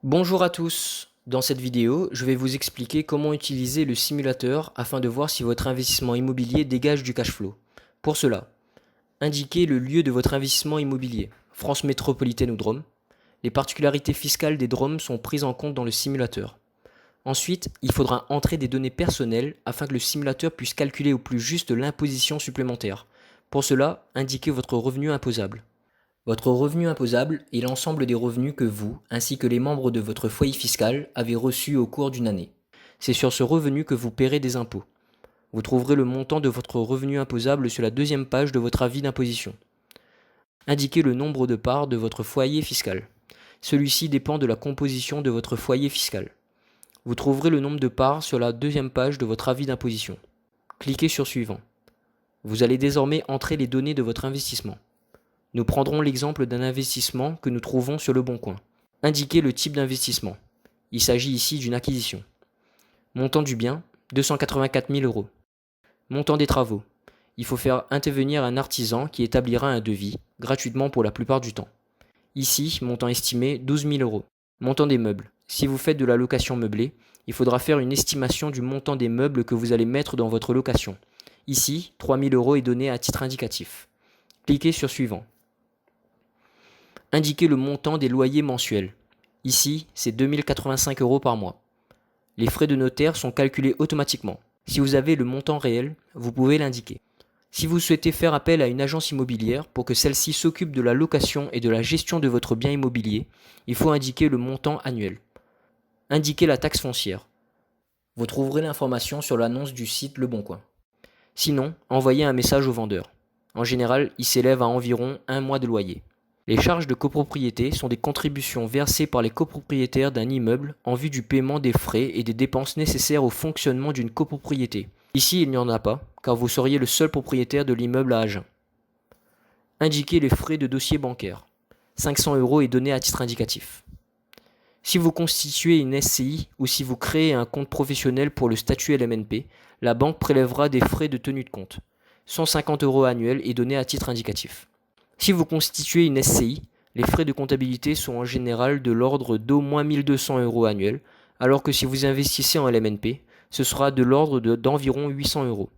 Bonjour à tous, dans cette vidéo, je vais vous expliquer comment utiliser le simulateur afin de voir si votre investissement immobilier dégage du cash flow. Pour cela, indiquez le lieu de votre investissement immobilier, France métropolitaine ou Drôme. Les particularités fiscales des DROM sont prises en compte dans le simulateur. Ensuite, il faudra entrer des données personnelles afin que le simulateur puisse calculer au plus juste l'imposition supplémentaire. Pour cela, indiquez votre revenu imposable. Votre revenu imposable est l'ensemble des revenus que vous, ainsi que les membres de votre foyer fiscal, avez reçus au cours d'une année. C'est sur ce revenu que vous paierez des impôts. Vous trouverez le montant de votre revenu imposable sur la deuxième page de votre avis d'imposition. Indiquez le nombre de parts de votre foyer fiscal. Celui-ci dépend de la composition de votre foyer fiscal. Vous trouverez le nombre de parts sur la deuxième page de votre avis d'imposition. Cliquez sur Suivant. Vous allez désormais entrer les données de votre investissement. Nous prendrons l'exemple d'un investissement que nous trouvons sur Le Bon Coin. Indiquez le type d'investissement. Il s'agit ici d'une acquisition. Montant du bien, 284 000 euros. Montant des travaux. Il faut faire intervenir un artisan qui établira un devis, gratuitement pour la plupart du temps. Ici, montant estimé, 12 000 euros. Montant des meubles. Si vous faites de la location meublée, il faudra faire une estimation du montant des meubles que vous allez mettre dans votre location. Ici, 3 000 euros est donné à titre indicatif. Cliquez sur Suivant. Indiquez le montant des loyers mensuels. Ici, c'est 2 085 euros par mois. Les frais de notaire sont calculés automatiquement. Si vous avez le montant réel, vous pouvez l'indiquer. Si vous souhaitez faire appel à une agence immobilière pour que celle-ci s'occupe de la location et de la gestion de votre bien immobilier, il faut indiquer le montant annuel. Indiquez la taxe foncière. Vous trouverez l'information sur l'annonce du site Le Bon Coin. Sinon, envoyez un message au vendeur. En général, il s'élève à environ 1 mois de loyer. Les charges de copropriété sont des contributions versées par les copropriétaires d'un immeuble en vue du paiement des frais et des dépenses nécessaires au fonctionnement d'une copropriété. Ici, il n'y en a pas, car vous seriez le seul propriétaire de l'immeuble à Agen. Indiquez les frais de dossier bancaire. 500 euros est donné à titre indicatif. Si vous constituez une SCI ou si vous créez un compte professionnel pour le statut LMNP, la banque prélèvera des frais de tenue de compte. 150 euros annuels est donné à titre indicatif. Si vous constituez une SCI, les frais de comptabilité sont en général de l'ordre d'au moins 1 200 euros annuels, alors que si vous investissez en LMNP, ce sera de l'ordre d'environ 800 euros.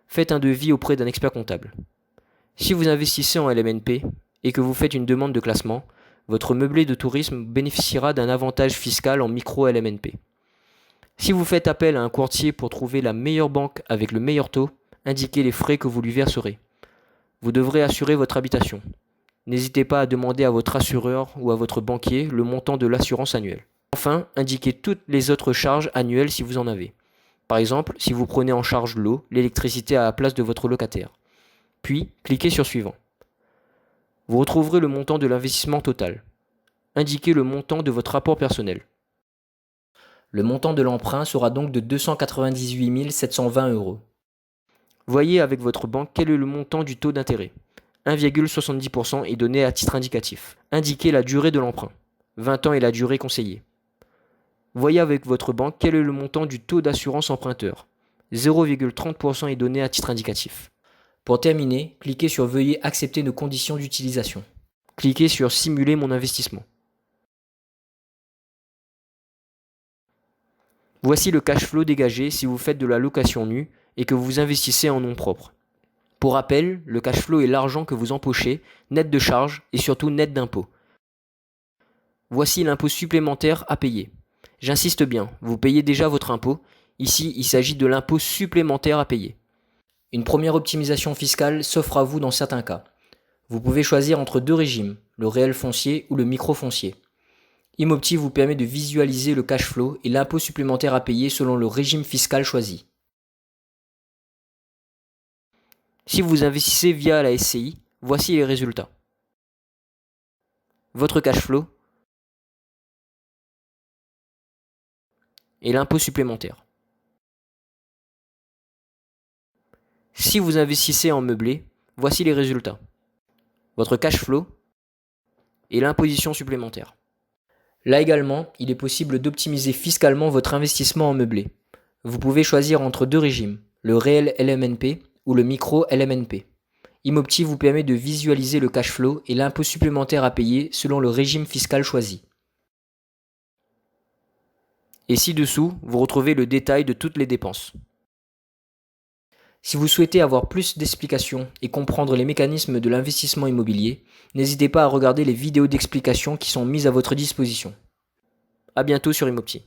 Faites un devis auprès d'un expert comptable. Si vous investissez en LMNP et que vous faites une demande de classement, votre meublé de tourisme bénéficiera d'un avantage fiscal en micro-LMNP. Si vous faites appel à un courtier pour trouver la meilleure banque avec le meilleur taux, indiquez les frais que vous lui verserez. Vous devrez assurer votre habitation. N'hésitez pas à demander à votre assureur ou à votre banquier le montant de l'assurance annuelle. Enfin, indiquez toutes les autres charges annuelles si vous en avez. Par exemple, si vous prenez en charge l'eau, l'électricité à la place de votre locataire. Puis, cliquez sur Suivant. Vous retrouverez le montant de l'investissement total. Indiquez le montant de votre rapport personnel. Le montant de l'emprunt sera donc de 298 720 euros. Voyez avec votre banque quel est le montant du taux d'intérêt. 1,70% est donné à titre indicatif. Indiquez la durée de l'emprunt. 20 ans est la durée conseillée. Voyez avec votre banque quel est le montant du taux d'assurance emprunteur. 0,30% est donné à titre indicatif. Pour terminer, cliquez sur Veuillez accepter nos conditions d'utilisation. Cliquez sur Simuler mon investissement. Voici le cash flow dégagé si vous faites de la location nue et que vous investissez en nom propre. Pour rappel, le cash flow est l'argent que vous empochez, net de charges et surtout net d'impôts. Voici l'impôt supplémentaire à payer. J'insiste bien, vous payez déjà votre impôt. Ici, il s'agit de l'impôt supplémentaire à payer. Une première optimisation fiscale s'offre à vous dans certains cas. Vous pouvez choisir entre deux régimes, le réel foncier ou le micro-foncier. Imopti vous permet de visualiser le cash flow et l'impôt supplémentaire à payer selon le régime fiscal choisi. Si vous investissez via la SCI, voici les résultats. Votre cash flow et l'impôt supplémentaire. Si vous investissez en meublé, voici les résultats. Votre cash flow et l'imposition supplémentaire. Là également, il est possible d'optimiser fiscalement votre investissement en meublé. Vous pouvez choisir entre deux régimes, le réel LMNP ou le micro LMNP. Imopti vous permet de visualiser le cash flow et l'impôt supplémentaire à payer selon le régime fiscal choisi. Et ci-dessous, vous retrouvez le détail de toutes les dépenses. Si vous souhaitez avoir plus d'explications et comprendre les mécanismes de l'investissement immobilier, n'hésitez pas à regarder les vidéos d'explication qui sont mises à votre disposition. À bientôt sur Imopti.